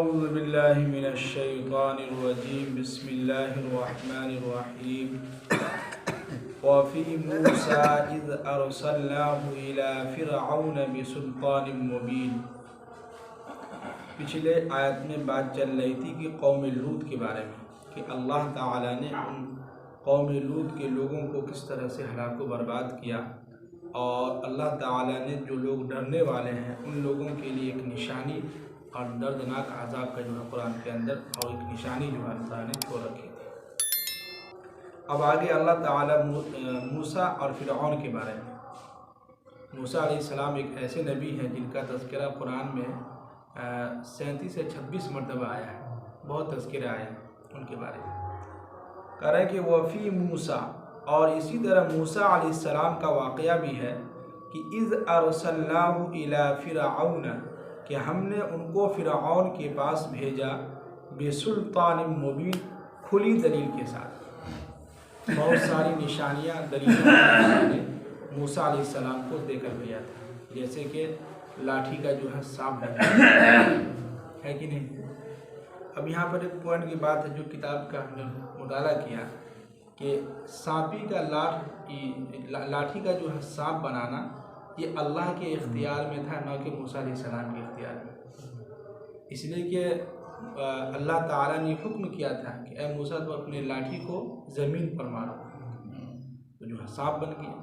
أعوذ بالله من الشيطان الرجيم بسم الله الرحمن الرحيم وفي موسى إذ أرسلناه إلى فرعون بسلطان مبين۔ پچھلے آیت میں بات چل رہی تھی کہ قوم لوط کے بارے میں کہ اللہ تعالیٰ نے ان قوم لوط کے لوگوں کو کس طرح سے ہلاک و برباد کیا، اور اللہ تعالیٰ نے جو لوگ ڈرنے والے ہیں ان لوگوں کے لیے ایک نشانی اور دردناک عذاب کا جو ہے قرآن کے اندر اور ایک نشانی جو ہے اللہ نے چھوڑ رکھی تھی۔ اب آگے اللہ تعالیٰ موسیٰ اور فرعون کے بارے میں۔ موسیٰ علیہ السلام ایک ایسے نبی ہیں جن کا تذکرہ قرآن میں 37 سے 26 مرتبہ آیا ہے، بہت تذکرہ آیا ہے ان کے بارے میں۔ کہہ رہے ہیں کہ وفی موسیٰ، اور اسی طرح موسیٰ علیہ السلام کا واقعہ بھی ہے کہ اذ ارسلناہ الی فرعون، کہ ہم نے ان کو فرعون کے پاس بھیجا بسلطان مبین، کھلی دلیل کے ساتھ، بہت ساری نشانیاں دلیل موسیٰ علیہ السلام کو دے کر بھیجا تھا، جیسے کہ لاٹھی کا جو ہے سانپ ڈنڈا ہے کہ نہیں۔ اب یہاں پر ایک پوائنٹ کی بات ہے جو کتاب کا ہم نے مطالعہ کیا کہ سانپی کا لاٹھی کا جو ہے سانپ بنانا یہ اللہ کے اختیار میں تھا، نہ کہ موسیٰ علیہ السلام کے اختیار میں، اس لیے کہ اللہ تعالیٰ نے حکم کیا تھا کہ اے موسیٰ تو اپنے لاٹھی کو زمین پر مارو، تو جو ہے سانپ بن گیا۔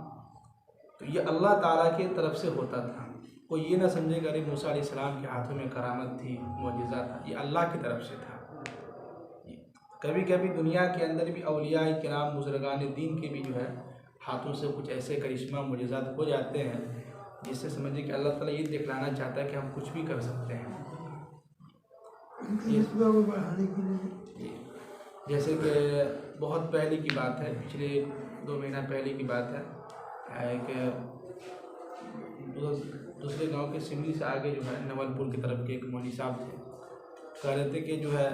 تو یہ اللہ تعالیٰ کی طرف سے ہوتا تھا، کوئی یہ نہ سمجھے کہ موسیٰ علیہ السلام کے ہاتھوں میں کرامت تھی، معجزہ تھا، یہ اللہ کی طرف سے تھا۔ کبھی کبھی دنیا کے اندر بھی اولیاء کرام بزرگان دین کے بھی جو ہے ہاتھوں سے کچھ ایسے کرشمہ معجزات ہو جاتے ہیں جس سے سمجھے کہ اللہ تعالیٰ یہ دکھلانا چاہتا ہے کہ ہم کچھ بھی کر سکتے ہیں۔ جیسے کہ بہت پہلے کی بات ہے، پچھلے 2 مہینہ پہلے کی بات ہے کہ دوسرے گاؤں کے سمری سے آگے جو ہے نول پور کی طرف کے ایک مولوی صاحب تھے، کہہ رہے تھے کہ جو ہے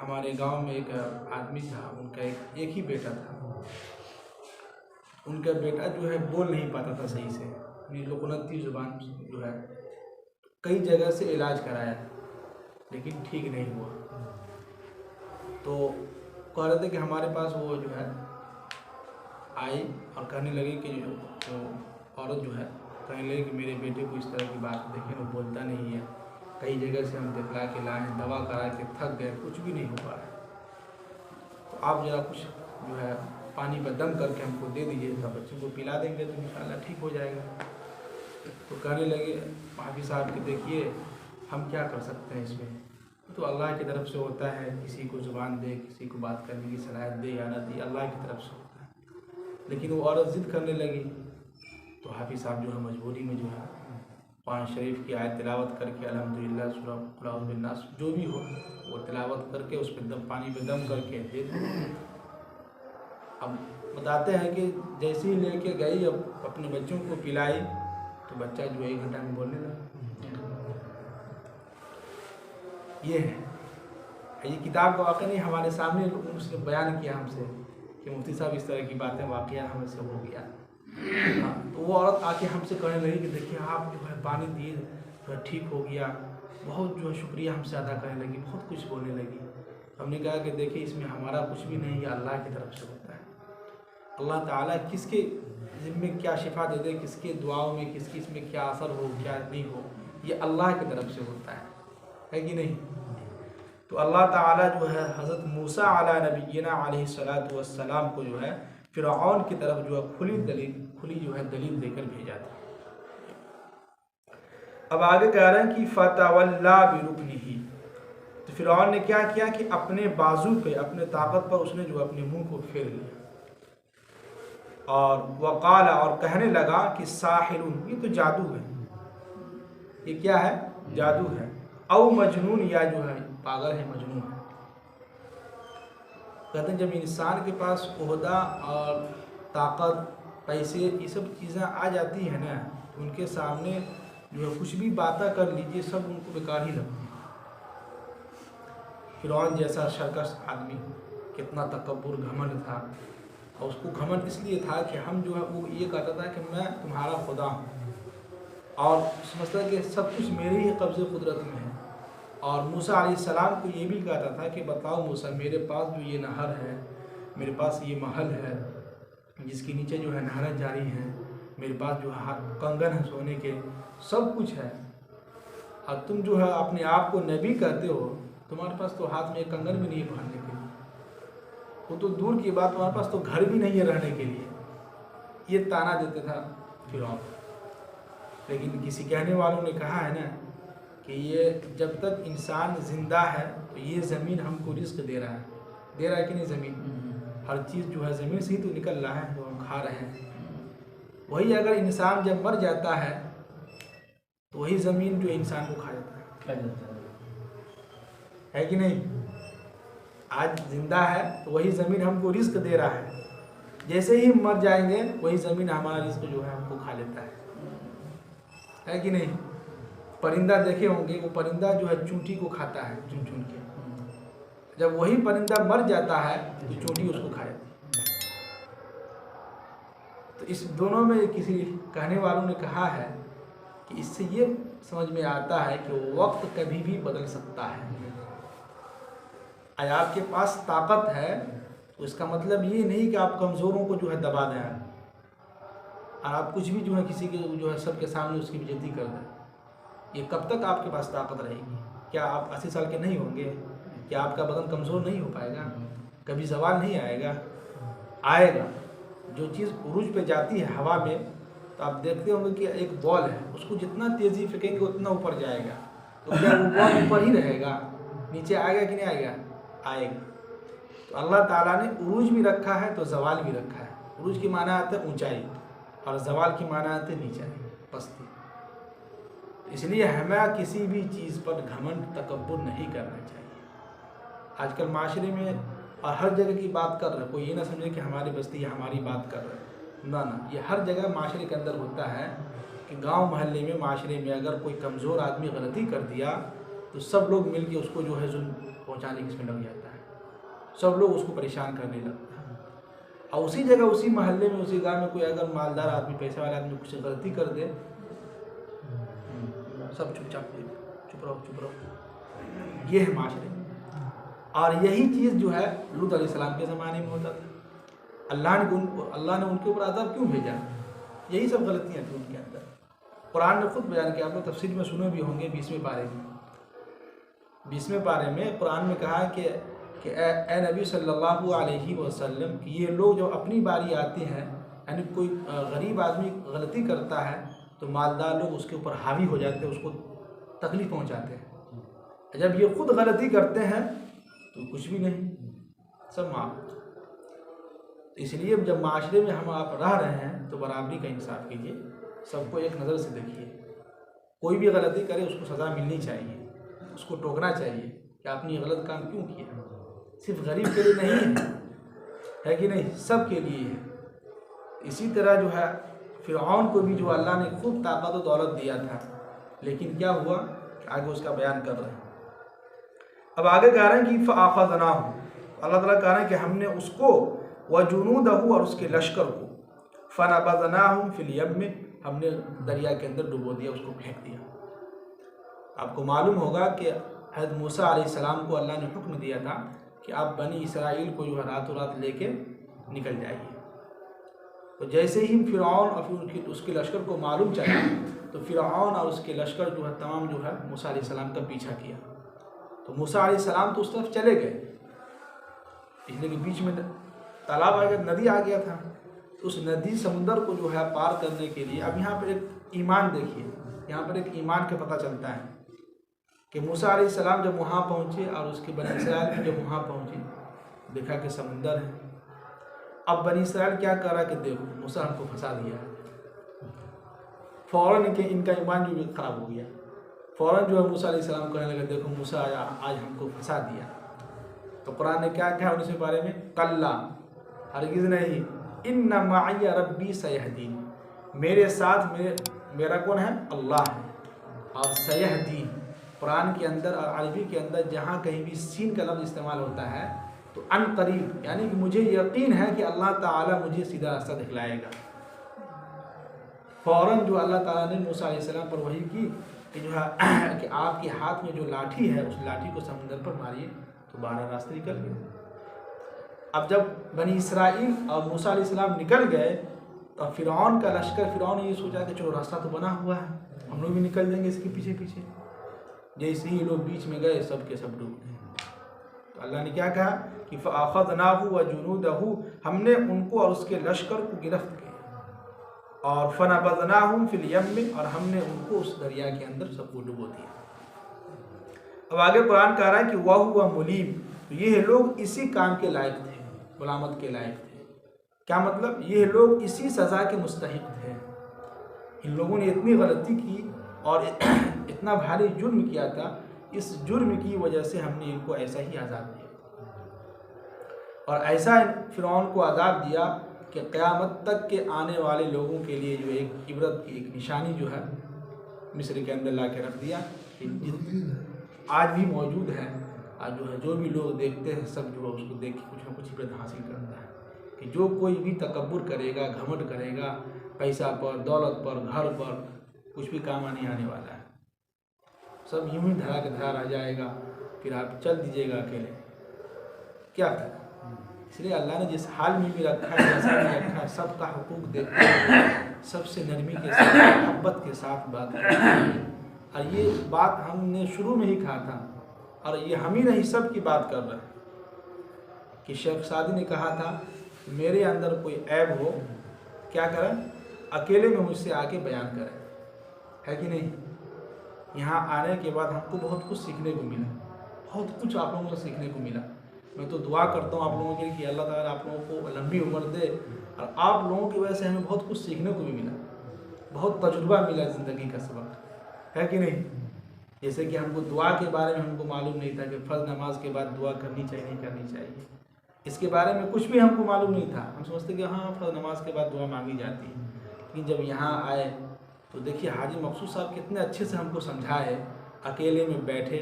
ہمارے گاؤں میں ایک آدمی تھا، ان کا ایک ہی بیٹا تھا، ان کا بیٹا جو ہے بول نہیں پاتا تھا صحیح سے، لقنتی زبان جو ہے، کئی جگہ سے علاج کرایا لیکن ٹھیک نہیں ہوا، تو کہہ رہے تھے کہ ہمارے پاس وہ جو ہے آئی اور کہنے لگے کہ جو عورت جو ہے کہنے لگے کہ میرے بیٹے کو اس طرح کی بات دیکھیں وہ بولتا نہیں ہے، کئی جگہ سے ہم دکھلا کے لائے، دوا کرا کے تھک گئے، کچھ بھی نہیں ہو پا رہا ہے، تو آپ ذرا کچھ جو ہے پانی پر دم کر کے ہم کو دے دیجیے، تو بچوں کو پلا دیں گے تو انشاءاللہ ٹھیک ہو جائے گا۔ تو کہنے لگے حافظ صاحب کہ دیکھیے ہم کیا کر سکتے ہیں اس میں، تو اللہ کی طرف سے ہوتا ہے، کسی کو زبان دے، کسی کو بات کرنے کی صلاحیت دے یا نہ دے، اللہ کی طرف سے ہوتا ہے۔ لیکن وہ عورت ضد کرنے لگی تو حافظ صاحب جو ہے مجبوری میں جو ہے قرآن شریف کی آیت تلاوت کر کے الحمدللہ سورہ قل اعوذ بالناس جو بھی ہو وہ تلاوت کر کے اس پہ پانی پہ دم کر کے دے دیں۔ اب بتاتے ہیں کہ جیسے ہی لے کے گئی اب اپنے بچوں کو پلائی تو بچہ جو 1 گھنٹہ میں بولنے لگا۔ یہ ہے، یہ کتاب کا واقعہ نہیں، ہمارے سامنے اس نے بیان کیا ہم سے کہ مفتی صاحب اس طرح کی باتیں واقعہ ہم سے ہو گیا۔ تو وہ عورت آ کے ہم سے کہنے لگی کہ دیکھیے آپ جو ہے پانی دیے جو ہے ٹھیک ہو گیا، بہت جو ہے شکریہ ہم سے ادا کرنے لگی، بہت کچھ بولنے لگی۔ ہم نے کہا کہ دیکھیے اس میں ہمارا کچھ بھی نہیں، یہ اللہ کی طرف سے ہوتا ہے۔ اللہ تعالیٰ کس کے ذمے کیا شفا دے دے، کس کے دعاؤں میں کس اس میں کیا اثر ہو کیا نہیں ہو، یہ اللہ کی طرف سے ہوتا ہے کہ نہیں۔ تو اللہ تعالیٰ جو ہے حضرت موسیٰ علی نبینا علیہ السلام کو جو ہے فرعون کی طرف جو ہے کھلی جو ہے دلیل دے کر بھیجا تھا۔ اب آگے کہہ رہے ہیں کہ فتولی برکنہ، تو فرعون نے کیا کیا کہ اپنے بازو پہ، اپنے طاقت پر اس نے جو اپنے منہ کو پھیر لیا، اور وقال، اور کہنے لگا کہ ساحر، یہ تو جادو ہے، یہ کیا ہے؟ جادو ہے، او مجنون، یا جو ہے پاگل ہے، مجنون ہے۔ کہتے ہیں جب انسان کے پاس عہدہ اور طاقت، پیسے، یہ سب چیزیں آ جاتی ہیں نا، تو ان کے سامنے جو ہے کچھ بھی باتیں کر لیجیے سب ان کو بیکار ہی لگتی ہے۔ فرعون جیسا سرکش آدمی، کتنا تکبر، گھمنڈ تھا، اور اس کو گھمنڈ اس لیے تھا کہ ہم جو ہے وہ یہ کہتا تھا کہ میں تمہارا خدا ہوں، اور سمجھتا کہ سب کچھ میرے ہی قبضے قدرت میں ہے، اور موسیٰ علیہ السلام کو یہ بھی کہتا تھا کہ بتاؤ موسیٰ، میرے پاس جو یہ نہر ہے، میرے پاس یہ محل ہے جس کے نیچے جو ہے نہریں جاری ہیں، میرے پاس جو ہے کنگن ہے سونے کے، سب کچھ ہے، اور تم جو ہے اپنے آپ کو نبی کہتے ہو، تمہارے پاس تو ہاتھ میں ایک کنگن بھی نہیں ہے پہننے کے لیے، وہ تو دور کی بات، تمہارے پاس تو گھر بھی نہیں ہے رہنے کے لیے۔ یہ تانا دیتے تھا فرعون۔ لیکن کسی کہنے والوں نے کہا ہے نا کہ یہ جب تک انسان زندہ ہے تو یہ زمین ہم کو رزق دے رہا ہے کہ نہیں؟ زمین، ہر چیز جو ہے زمین سے ہی تو نکل رہا ہے جو ہم کھا رہے ہیں۔ وہی اگر انسان جب مر جاتا ہے تو وہی زمین جو انسان کو کھا جاتا ہے کہ نہیں؟ آج زندہ ہے تو وہی زمین ہم کو رزق دے رہا ہے، جیسے ہی مر جائیں گے وہی زمین ہمارا رزق جو ہے ہم کو کھا لیتا ہے کہ نہیں؟ پرندہ دیکھے ہوں گے، وہ پرندہ جو ہے چونٹی کو کھاتا ہے، چن چن کے، جب وہی پرندہ مر جاتا ہے تو چونٹی اس کو کھا جاتی ہے۔ تو اس دونوں میں کسی کہنے والوں نے کہا ہے کہ اس سے یہ سمجھ میں آتا ہے کہ وقت کبھی بھی بدل سکتا ہے۔ اگر آپ کے پاس طاقت ہے تو اس کا مطلب یہ نہیں کہ آپ کمزوروں کو جو ہے دبا دیں، اور آپ کچھ بھی جو ہے کسی کے جو ہے سب کے سامنے اس کی بےعزتی کر دیں۔ یہ کب تک آپ کے پاس طاقت رہے گی؟ کیا آپ 80 سال کے نہیں ہوں گے؟ کیا آپ کا بدن کمزور نہیں ہو پائے گا؟ کبھی زوال نہیں آئے گا؟ آئے گا۔ جو چیز عروج پہ جاتی ہے ہوا میں، تو آپ دیکھتے ہوں گے کہ ایک بال ہے، اس کو جتنا تیزی پھینکیں گے اتنا اوپر جائے گا، تو کیا وہ بال اوپر ہی رہے گا؟ نیچے آئے گا کہ نہیں آئے گا؟ آئے گا۔ تو اللہ تعالیٰ نے عروج بھی رکھا ہے تو زوال بھی رکھا ہے۔ عروج کی معنی آتا ہے اونچائی، اور زوال کی معنی آتا ہے نیچائی، پستی۔ اس لیے ہمیں کسی بھی چیز پر گھمنڈ تکبر نہیں کرنا چاہیے۔ آج کل معاشرے میں اور ہر جگہ کی بات کر رہے، کوئی یہ نہ سمجھے کہ ہماری بستی ہماری بات کر رہے، نہ، یہ ہر جگہ معاشرے کے اندر ہوتا ہے کہ گاؤں محلے میں، معاشرے میں اگر کوئی کمزور آدمی غلطی کر دیا تو سب لوگ مل کے اس کو جو ہے ظلم پہنچانے کی اس میں لگ جاتا ہے، سب لوگ اس کو پریشان کرنے لگتے ہیں۔ اور اسی جگہ، اسی محلے میں، اسی گاؤں میں کوئی اگر مالدار آدمی، پیسے والا آدمی کچھ غلطی کر دے، سب چپ چاپ، چپ رہو۔ یہ ہے معاشرے میں۔ اور یہی چیز جو ہے لوط علیہ السلام کے زمانے میں ہوتا تھا۔ اللہ نے ان کے اوپر عذاب کیوں بھیجا؟ یہی سب غلطیاں تھیں ان کے اندر۔ قرآن نے خود بیان کیا، آپ لوگ تفسیر میں سنے بھی ہوں گے، 20ویں پارے میں قرآن میں کہا کہ اے نبی صلی اللہ علیہ وسلم کہ یہ لوگ جو اپنی باری آتے ہیں، یعنی کوئی غریب آدمی غلطی کرتا ہے تو مالدار لوگ اس کے اوپر حاوی ہو جاتے ہیں، اس کو تکلیف پہنچاتے ہیں۔ جب یہ خود غلطی کرتے ہیں تو کچھ بھی نہیں، سب معاف۔ اس لیے جب معاشرے میں ہم آپ رہ رہے ہیں تو برابری کا انصاف کیجیے، سب کو ایک نظر سے دیکھیے۔ کوئی بھی غلطی کرے اس کو سزا ملنی چاہیے، اس کو ٹوکنا چاہیے کہ آپ نے یہ غلط کام کیوں کیا۔ صرف غریب کے لیے نہیں ہے کہ نہیں، سب کے لیے ہے۔ اسی طرح جو ہے فرعون کو بھی جو اللہ نے خوب طاقت و دولت دیا تھا، لیکن کیا ہوا، آگے اس کا بیان کر رہے ہیں۔ اب آگے کہہ رہے ہیں کہ فَأَخَذْنَاهُ، اللہ تعالیٰ کہہ رہے ہیں کہ ہم نے اس کو وَجُنُودَهُ، اور اس کے لشکر کو، فَنَبَذْنَاهُمْ فِي الْيَمِّ، ہم نے دریا کے اندر ڈبو دیا، اس کو پھینک دیا۔ آپ کو معلوم ہوگا کہ حضرت موسیٰ علیہ السلام کو اللہ نے حکم دیا تھا کہ آپ بنی اسرائیل کو جو ہے راتوں رات لے کے نکل جائیے۔ تو جیسے ہی فرعون اور پھر اس کے لشکر کو معلوم چلا تو فرعون اور اس کے لشکر جو ہے تمام جو ہے موسیٰ علیہ السلام کا پیچھا کیا۔ تو موسیٰ علیہ السلام تو اس طرف چلے گئے، اس لیے کہ بیچ میں تالاب آ گیا، ندی آ گیا تھا، تو اس ندی سمندر کو جو ہے پار کرنے کے لیے، اب یہاں پر ایک ایمان دیکھیے، یہاں پر ایک ایمان کا پتہ چلتا ہے کہ موسیٰ علیہ السلام جب وہاں پہنچے اور اس کے بنی اسرائیل بھی جب وہاں پہنچے، دیکھا کہ سمندر ہے۔ اب بنی اسرائیل کیا کر رہا کہ دیکھو موسیٰ ہم کو پھنسا دیا ہے، فوراً ان کا ایمان جو بھی خراب ہو گیا، فوراً جو ہے موسیٰ علیہ السلام کہنے لگا دیکھو موسیٰ آج ہم کو پھنسا دیا۔ تو قرآن نے کیا کہا ان کے بارے میں، کلا، ہرگز نہیں، ان معی ربی سیہدین، میرے ساتھ میرا کون ہے، اللہ ہے، اور سیہدین، قرآن کے اندر اور عربی کے اندر جہاں کہیں بھی سین کا لفظ استعمال ہوتا ہے تو ان قریب، یعنی کہ مجھے یقین ہے کہ اللہ تعالیٰ مجھے سیدھا راستہ دکھلائے گا۔ فوراً جو اللہ تعالیٰ نے موسیٰ علیہ السلام پر وحی کی کہ جو ہے کہ آپ کے ہاتھ میں جو لاٹھی ہے اس لاٹھی کو سمندر پر ماریے تو 12 راستہ نکل گئے۔ اب جب بنی اسرائیل اور موسیٰ علیہ السلام نکل گئے تو فرعون کا لشکر، فرعون نے یہ سوچا کہ چلو راستہ تو بنا ہوا ہے، ہم لوگ بھی نکل جائیں گے اس کے پیچھے پیچھے۔ جیسے ہی لوگ بیچ میں گئے سب کے سب ڈوب گئے۔ تو اللہ نے کیا کہا کہ فَأَخَذْنَاهُ وَجُنُودَهُ، ہم نے ان کو اور اس کے لشکر کو گرفت کیا، اور فَنَبَذْنَاهُمْ فِي الْيَمِّ، اور ہم نے ان کو اس دریا کے اندر سب کو ڈبو دیا۔ اب آگے قرآن کہہ رہا ہے کہ وَهُوَ مُلِيمٌ، تو یہ لوگ اسی کام کے لائق تھے، ملامت کے لائق تھے۔ کیا مطلب؟ یہ لوگ اسی سزا کے مستحق تھے۔ ان لوگوں نے اتنی غلطی کی اور اتنا بھاری جرم کیا تھا، اس جرم کی وجہ سے ہم نے ان کو ایسا ہی عذاب دیا، اور ایسا فرعون کو عذاب دیا کہ قیامت تک کے آنے والے لوگوں کے لیے جو ایک عبرت کی ایک نشانی جو ہے مصر کے اندر لا کے رکھ دیا، کہ آج بھی موجود ہے۔ آج جو بھی لوگ دیکھتے ہیں سب جو ہے اس کو دیکھ کے کچھ نہ کچھ عبرت حاصل کرتا ہے کہ جو کوئی بھی تکبر کرے گا، گھمنڈ کرے گا پیسہ پر، دولت پر، گھر پر، کچھ بھی کام نہیں آنے والا ہے، سب یوں ہی دھرا کے دھرا رہ جائے گا، پھر آپ چل دیجیے گا اکیلے، کیا کریں؟ اس لیے اللہ نے جس حال میں بھی رکھا ہے، جیسا بھی رکھا ہے، سب کا حقوق دیکھتے ہوئے سب سے نرمی کے ساتھ، محبت کے ساتھ بات کرتے ہیں۔ اور یہ بات ہم نے شروع میں ہی کہا تھا، اور یہ ہم ہی نہیں سب کی بات کر رہے ہیں کہ شیخ سعدی نے کہا تھا میرے اندر کوئی عیب ہو، کیا کریں؟ اکیلے میں مجھ سے آ کے بیان کریں، ہے کہ نہیں؟ یہاں آنے کے بعد ہم کو بہت کچھ سیکھنے کو ملا، بہت کچھ آپ لوگوں سے سیکھنے کو ملا۔ میں تو دعا کرتا ہوں آپ لوگوں کے لیے کہ اللہ تعالیٰ آپ لوگوں کو لمبی عمر دے، اور آپ لوگوں کی وجہ سے ہمیں بہت کچھ سیکھنے کو بھی ملا، بہت تجربہ ملا زندگی کا سبق، ہے کہ نہیں؟ جیسے کہ ہم کو دعا کے بارے میں ہم کو معلوم نہیں تھا کہ فرض نماز کے بعد دعا کرنی چاہیے نہیں کرنی چاہیے، اس کے بارے میں کچھ بھی ہم کو معلوم نہیں تھا۔ ہم سمجھتے کہ ہاں فرض نماز کے بعد دعا مانگی جاتی ہے، لیکن جب یہاں آئے تو دیکھیے حاجی مقصود صاحب کتنے اچھے سے ہم کو سمجھائے، اکیلے میں بیٹھے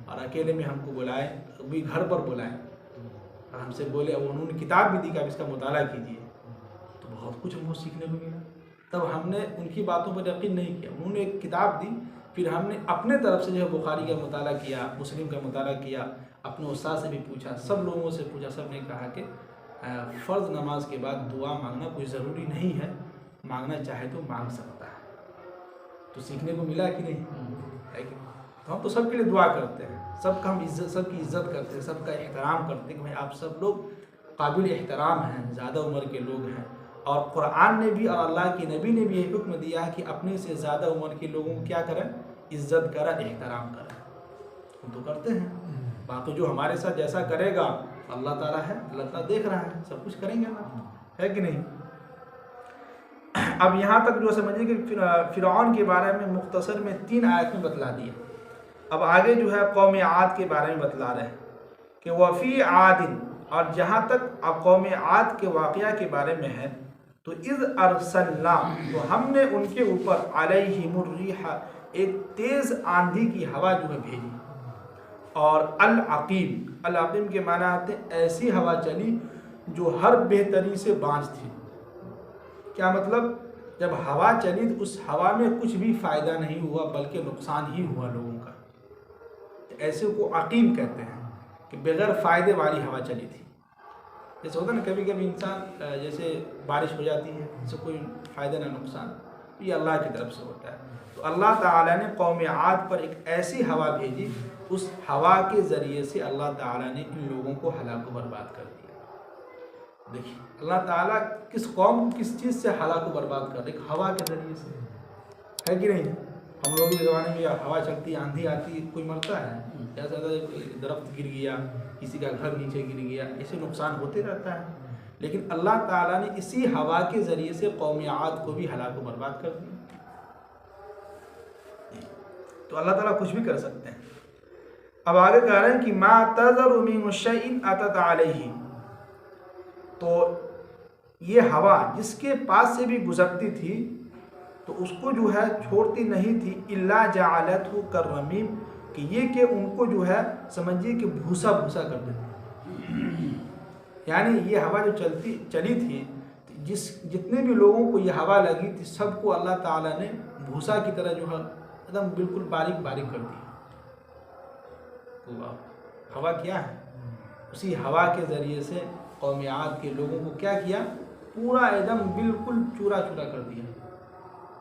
اور اکیلے میں ہم کو بلائے، بھی گھر پر بلائے اور ہم سے بولے، اب انہوں نے کتاب بھی دی کہ آپ اس کا مطالعہ کیجیے، تو بہت کچھ ہم کو سیکھنے کو ملا۔ تب ہم نے ان کی باتوں پر یقین نہیں کیا، انہوں نے ایک کتاب دی، پھر ہم نے اپنے طرف سے جو ہے بخاری کا مطالعہ کیا، مسلم کا مطالعہ کیا، اپنے استاد سے بھی پوچھا، سب لوگوں سے پوچھا، سب نے کہا کہ فرض نماز کے بعد دعا مانگنا کوئی ضروری نہیں ہے، مانگنا چاہے تو مانگ سکتا ہے۔ تو سیکھنے کو ملا کہ نہیں؟ تو ہم تو سب کے لیے دعا کرتے ہیں، سب کا ہم سب کی عزت کرتے ہیں، سب کا احترام کرتے ہیں کہ بھائی آپ سب لوگ قابل احترام ہیں، زیادہ عمر کے لوگ ہیں، اور قرآن نے بھی اور اللہ کے نبی نے بھی یہ حکم دیا ہے کہ اپنے سے زیادہ عمر کے لوگوں کو کیا کریں؟ عزت کریں، احترام کریں۔ ہم تو کرتے ہیں، باقی جو ہمارے ساتھ جیسا کرے گا اللہ تعالیٰ ہے، اللہ تعالیٰ دیکھ رہا ہے، سب کچھ کریں گے نا، ہے کہ نہیں؟ اب یہاں تک جو سمجھیے کہ فرعون کے بارے میں مختصر میں 3 آیت میں بتلا دیا۔ اب آگے جو ہے قوم عاد کے بارے میں بتلا رہے ہیں کہ وفی عاد، اور جہاں تک اب قوم عاد کے واقعہ کے بارے میں ہے تو اذ ارسلنا، تو ہم نے ان کے اوپر علیہم الریح، ایک تیز آندھی کی ہوا جو ہے بھیجی، اور العقیم، العقیم کے معنی آتے ہیں ایسی ہوا چلی جو ہر بہتری سے بانج تھی۔ کیا مطلب؟ جب ہوا چلی تو اس ہوا میں کچھ بھی فائدہ نہیں ہوا بلکہ نقصان ہی ہوا لوگوں کا، ایسے کو عقیم کہتے ہیں کہ بغیر فائدے والی ہوا چلی تھی۔ جیسے ہوتا ہے نا کبھی کبھی انسان جیسے بارش ہو جاتی ہے، اس سے کوئی فائدہ نہ نقصان، یہ اللہ کی طرف سے ہوتا ہے۔ تو اللہ تعالیٰ نے قوم عاد پر ایک ایسی ہوا بھیجی، اس ہوا کے ذریعے سے اللہ تعالیٰ نے ان لوگوں کو ہلاک و برباد کر دیا۔ دیکھیے اللہ تعالیٰ کس قوم کو کس چیز سے ہلاک و برباد کر دے؟ ہوا کے ذریعے سے، ہے کہ نہیں؟ ہم لوگوں کے زمانے میں ہوا چلتی، آندھی آتی، کوئی مرتا ہے، ایسا درخت گر گیا، کسی کا گھر نیچے گر گیا، ایسے نقصان ہوتے رہتا ہے، لیکن اللہ تعالیٰ نے اسی ہوا کے ذریعے سے قوم عاد کو بھی ہلاک و برباد کر دیا۔ تو اللہ تعالیٰ کچھ بھی کر سکتے ہیں۔ اب آگے کہہ رہے ہیں کہ ما تذر من شیء اتت علیہ، تو یہ ہوا جس کے پاس سے بھی گزرتی تھی تو اس کو جو ہے چھوڑتی نہیں تھی، الا جعلتہ کالرمیم، کہ یہ کہ ان کو جو ہے سمجھیے کہ بھوسا بھوسا کر دیتی، یعنی یہ ہوا جو چلی تھی، جتنے بھی لوگوں کو یہ ہوا لگی تھی سب کو اللہ تعالیٰ نے بھوسا کی طرح جو ہے ایک دم بالکل باریک باریک کر دیا. تو ہوا کیا ہے؟ اسی ہوا کے ذریعے سے قوم عاد کے لوگوں کو کیا کیا؟ پورا ایک دم بالکل چورا چورا کر دیا.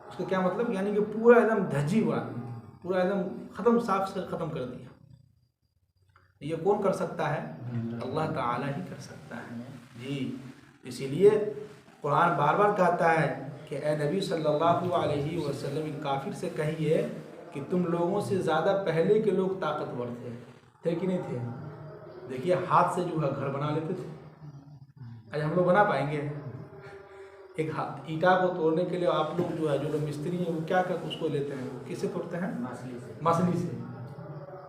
اس کا کیا مطلب؟ یعنی کہ پورا ایک دم دھجی ہوا، پورا ایک دم ختم، صاف سے ختم کر دیا. یہ کون کر سکتا ہے؟ اللہ تعالیٰ ہی کر سکتا ہے. جی اسی لیے قرآن بار بار کہتا ہے کہ اے نبی صلی اللہ علیہ وسلم ان کافر سے کہیے کہ تم لوگوں سے زیادہ پہلے کے لوگ طاقتور تھے کہ نہیں تھے؟ دیکھیے ہاتھ سے جو ہے گھر بنا لیتے تھے. آج ہم لوگ بنا پائیں گے؟ ایک اینٹا کو توڑنے کے لیے آپ لوگ جو ہے، جو لوگ مستری ہیں وہ کیا کرتے اس کو لیتے ہیں، کس سے توڑتے ہیں؟ مصلی سے.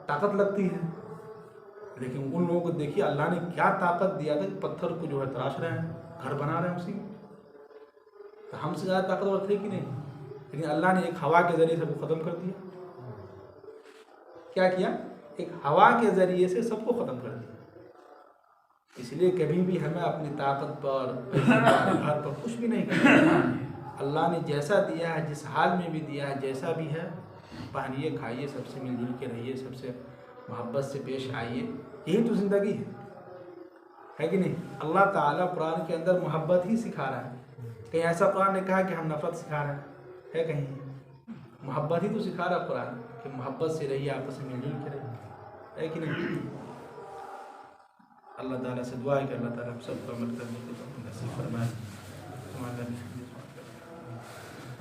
طاقت لگتی ہے. لیکن ان لوگوں کو دیکھیے اللہ نے کیا طاقت دیا تھا کہ پتھر کو جو ہے تراش رہے ہیں، گھر بنا رہے ہیں اسی. تو ہم سے زیادہ طاقتور تھے کہ نہیں؟ لیکن اللہ نے ایک ہوا کے ذریعے سب کو ختم کر دیا. کیا کیا؟ ایک ہوا کے ذریعے سے سب کو ختم کر دیا. اس لیے کبھی بھی ہمیں اپنی طاقت پر، گھر پر کچھ بھی نہیں کرنا. اللہ نے جیسا دیا ہے، جس حال میں بھی دیا ہے، جیسا بھی ہے، پہنیے، کھائیے، سب سے مل جل کے رہیے، سب سے محبت سے پیش آئیے. یہی تو زندگی ہے کہ نہیں؟ اللہ تعالیٰ قرآن کے اندر محبت ہی سکھا رہا ہے. کہیں ایسا قرآن نے کہا کہ ہم نفرت سکھا رہے ہیں؟ ہے کہیں؟ محبت ہی تو سکھا رہا قرآن کہ محبت سے رہیے، آپس میں مل جل کے رہیے. ہے کہ نہیں؟ اللہ تعالیٰ سے دعا ہے کہ اللہ تعالیٰ ہم سب کو عمل کرنے کی توفیق نصیب فرمائے.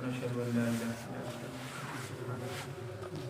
اشهد ان لا اله الا الله